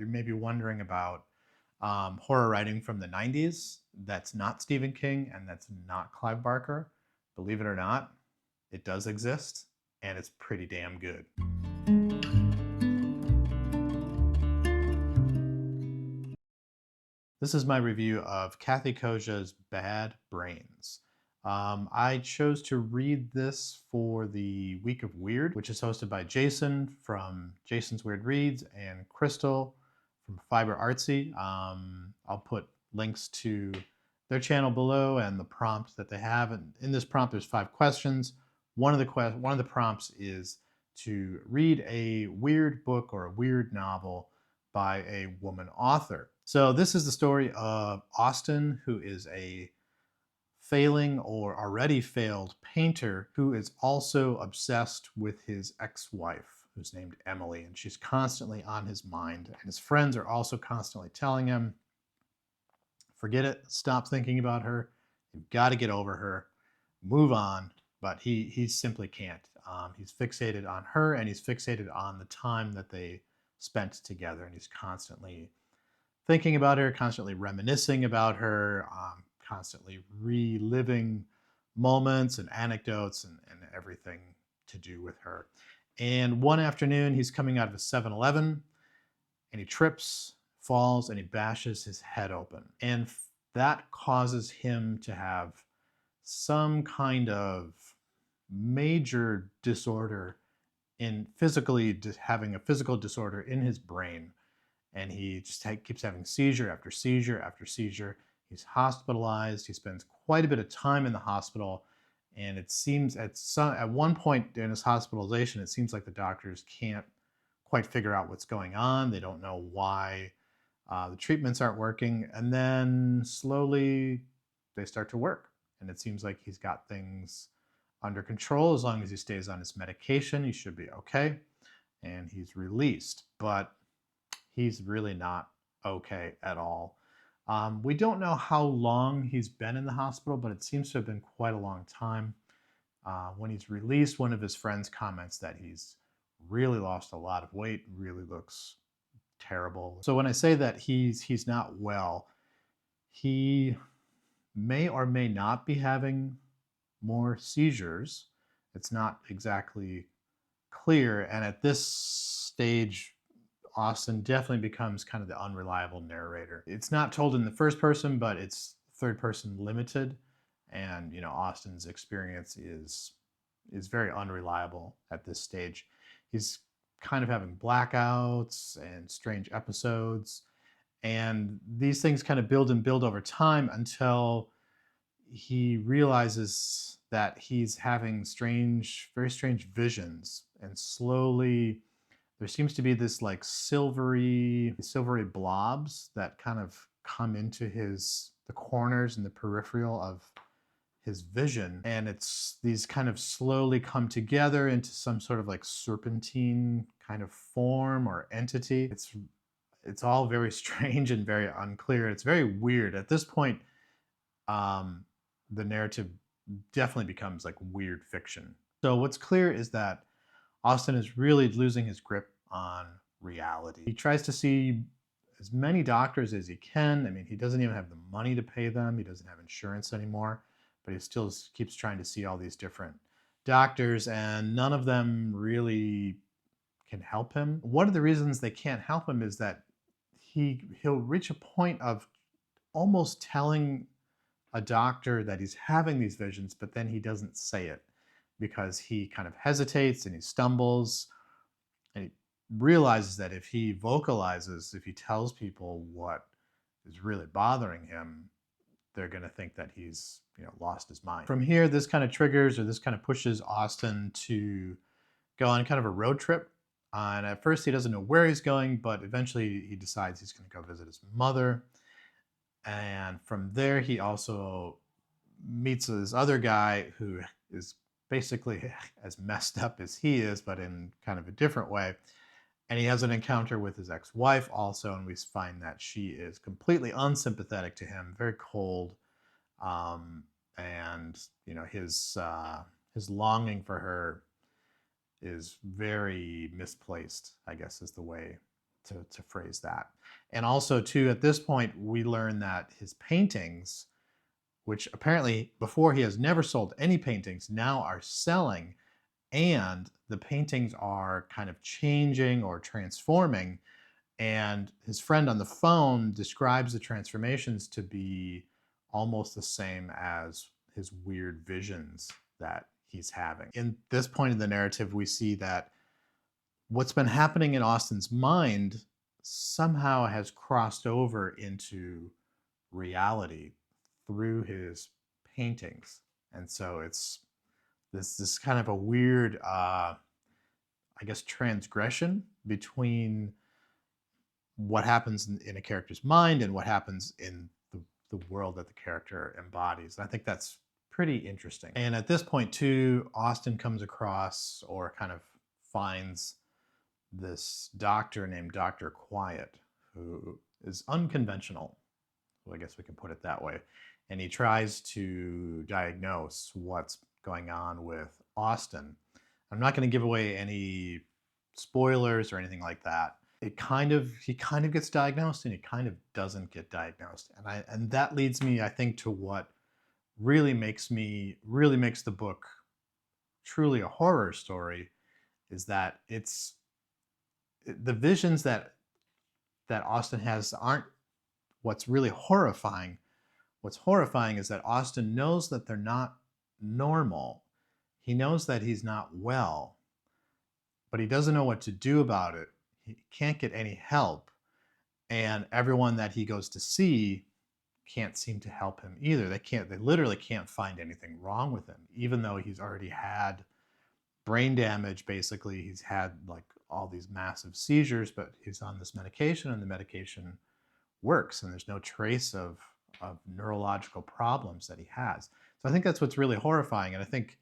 You may be wondering about horror writing from the 90s that's not Stephen King and that's not Clive Barker. Believe it or not, it does exist and it's pretty damn good. This is my review of Kathe Koja's Bad Brains. I chose to read this for the Week of Weird, which is hosted by Jason from Jason's Weird Reads and Crystal from Fiber Artsy. I'll put links to their channel below and the prompt that they have. And in this prompt, there's 5 questions. One of the prompts is to read a weird book or a weird novel by a woman author. So this is the story of Austin, who is a failing or already failed painter who is also obsessed with his ex-wife, who's named Emily, and she's constantly on his mind. And his friends are also constantly telling him, forget it, stop thinking about her, you've got to get over her, move on. But he simply can't. He's fixated on her, and he's fixated on the time that they spent together, and he's constantly thinking about her, constantly reminiscing about her, constantly reliving moments and anecdotes and everything to do with her. And one afternoon, he's coming out of a 7-Eleven and he trips, falls, and he bashes his head open. And that causes him to have some kind of major disorder in physically having a physical disorder in his brain, and he just keeps having seizure after seizure after seizure. He's hospitalized. He spends quite a bit of time in the hospital, and it seems at one point in his hospitalization, it seems like the doctors can't quite figure out what's going on. They don't know why the treatments aren't working, and then slowly they start to work, and it seems like he's got things under control. As long as he stays on his medication, he should be okay, and he's released. But he's really not okay at all. We don't know how long he's been in the hospital, but it seems to have been quite a long time. When he's released, one of his friends comments that he's really lost a lot of weight, really looks terrible. So when I say that he's not well, he may or may not be having more seizures. It's not exactly clear, and at this stage, Austin definitely becomes kind of the unreliable narrator. It's not told in the first person, but it's third person limited, and Austin's experience is very unreliable at this stage. He's kind of having blackouts and strange episodes, and these things kind of build and build over time until he realizes that he's having very strange visions, and slowly there seems to be this like silvery blobs that kind of come into the corners and the peripheral of his vision, and it's these kind of slowly come together into some sort of like serpentine kind of form or entity. It's all very strange and very unclear. It's very weird at this point. The narrative definitely becomes like weird fiction. So what's clear is that Austin is really losing his grip on reality. He tries to see as many doctors as he can. I mean, he doesn't even have the money to pay them. He doesn't have insurance anymore, but he still keeps trying to see all these different doctors, and none of them really can help him. One of the reasons they can't help him is that he'll reach a point of almost telling a doctor that he's having these visions, but then he doesn't say it because he kind of hesitates and he stumbles, and he realizes that if he vocalizes, if he tells people what is really bothering him, they're going to think that he's lost his mind. From here, this kind of triggers, or this kind of pushes Austin to go on kind of a road trip. And at first he doesn't know where he's going, but eventually he decides he's going to go visit his mother. And from there, he also meets this other guy who is basically as messed up as he is, but in kind of a different way. And he has an encounter with his ex-wife also, and we find that she is completely unsympathetic to him, very cold, and his longing for her is very misplaced, I guess is the way to phrase that. And also, too, at this point, we learn that his paintings, which apparently before he has never sold any paintings, now are selling, and the paintings are kind of changing or transforming. And his friend on the phone describes the transformations to be almost the same as his weird visions that he's having. In this point in the narrative, we see that what's been happening in Austen's mind somehow has crossed over into reality through his paintings. And so it's this kind of a weird, I guess, transgression between what happens in a character's mind and what happens in the world that the character embodies. And I think that's pretty interesting. And at this point, too, Austen comes across or kind of finds this doctor named Dr. Quiet, who is unconventional. Well, I guess we can put it that way. And he tries to diagnose what's going on with Austen. I'm not going to give away any spoilers or anything like that. He kind of gets diagnosed, and he kind of doesn't get diagnosed. And that leads me, I think, to what really makes the book truly a horror story, is that it's the visions that Austen has aren't what's really horrifying. What's horrifying is that Austen knows that they're not normal. He knows that he's not well, but he doesn't know what to do about it. He can't get any help, and everyone that he goes to see can't seem to help him either. They literally can't find anything wrong with him, even though he's already had brain damage. Basically, he's had like all these massive seizures, but he's on this medication, and the medication works, and there's no trace of neurological problems that he has. So I think that's what's really horrifying. And I think,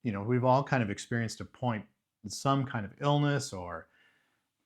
we've all kind of experienced a point, some kind of illness or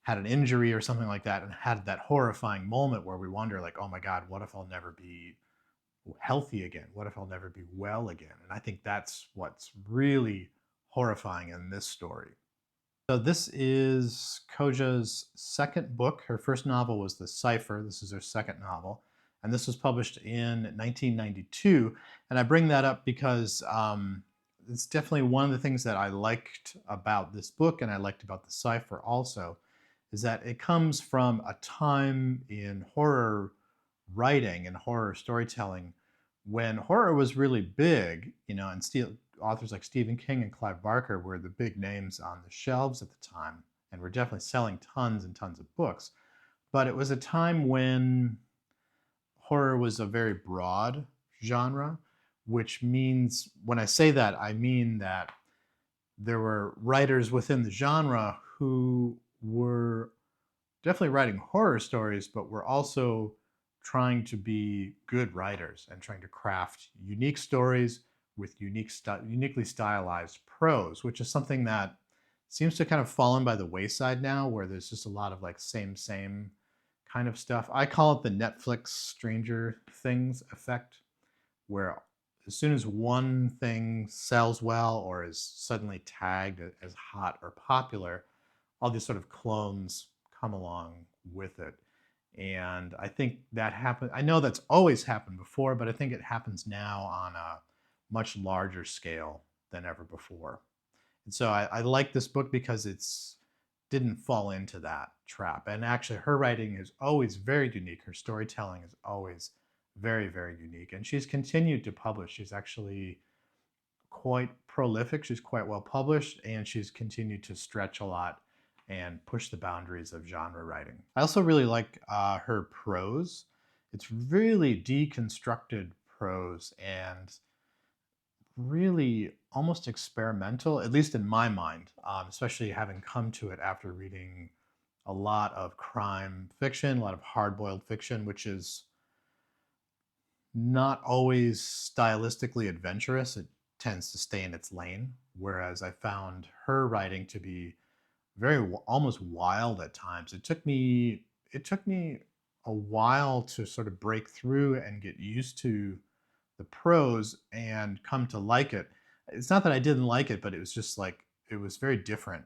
had an injury or something like that, and had that horrifying moment where we wonder, like, oh my God, what if I'll never be healthy again? What if I'll never be well again? And I think that's what's really horrifying in this story. So this is Koja's second book. Her first novel was The Cipher. This is her second novel. And this was published in 1992. And I bring that up because it's definitely one of the things that I liked about this book, and I liked about The Cipher also, is that it comes from a time in horror writing and horror storytelling when horror was really big, and authors like Stephen King and Clive Barker were the big names on the shelves at the time, and were definitely selling tons and tons of books. But it was a time when horror was a very broad genre, which means, when I say that, I mean that there were writers within the genre who were definitely writing horror stories, but were also trying to be good writers and trying to craft unique stories with uniquely stylized prose, which is something that seems to kind of fallen by the wayside now, where there's just a lot of like same kind of stuff. I call it the Netflix Stranger Things effect, where as soon as one thing sells well or is suddenly tagged as hot or popular, all these sort of clones come along with it. And I think that happened. I know that's always happened before, but I think it happens now on a much larger scale than ever before. And so I like this book because it's didn't fall into that trap. And actually, her writing is always very unique. Her storytelling is always very, very unique. And she's continued to publish. She's actually quite prolific. She's quite well published, and she's continued to stretch a lot and push the boundaries of genre writing. I also really like her prose. It's really deconstructed prose and really almost experimental, at least in my mind, especially having come to it after reading a lot of crime fiction, a lot of hard-boiled fiction, which is not always stylistically adventurous. It tends to stay in its lane, whereas I found her writing to be very almost wild at times. It took me a while to sort of break through and get used to the prose and come to like it. It's not that I didn't like it, but it was just like it was very different.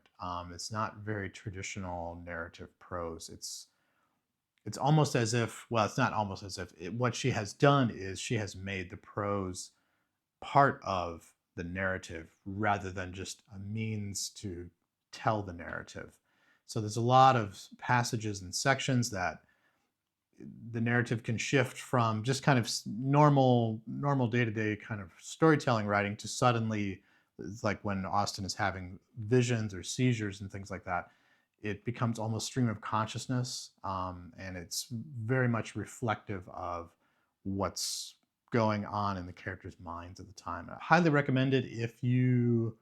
It's not very traditional narrative prose. It's almost as if, well, it's not almost as if, what she has done is she has made the prose part of the narrative rather than just a means to tell the narrative. So there's a lot of passages and sections that the narrative can shift from just kind of normal day-to-day kind of storytelling writing to suddenly, it's like when Austen is having visions or seizures and things like that, it becomes almost stream of consciousness, and it's very much reflective of what's going on in the characters' minds at the time. I highly recommend it if you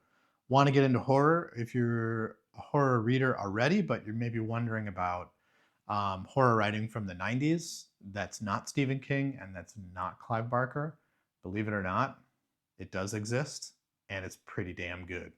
want to get into horror, if you're a horror reader already, but you're maybe wondering about horror writing from the 90s that's not Stephen King and that's not Clive Barker. Believe it or not, it does exist, and it's pretty damn good.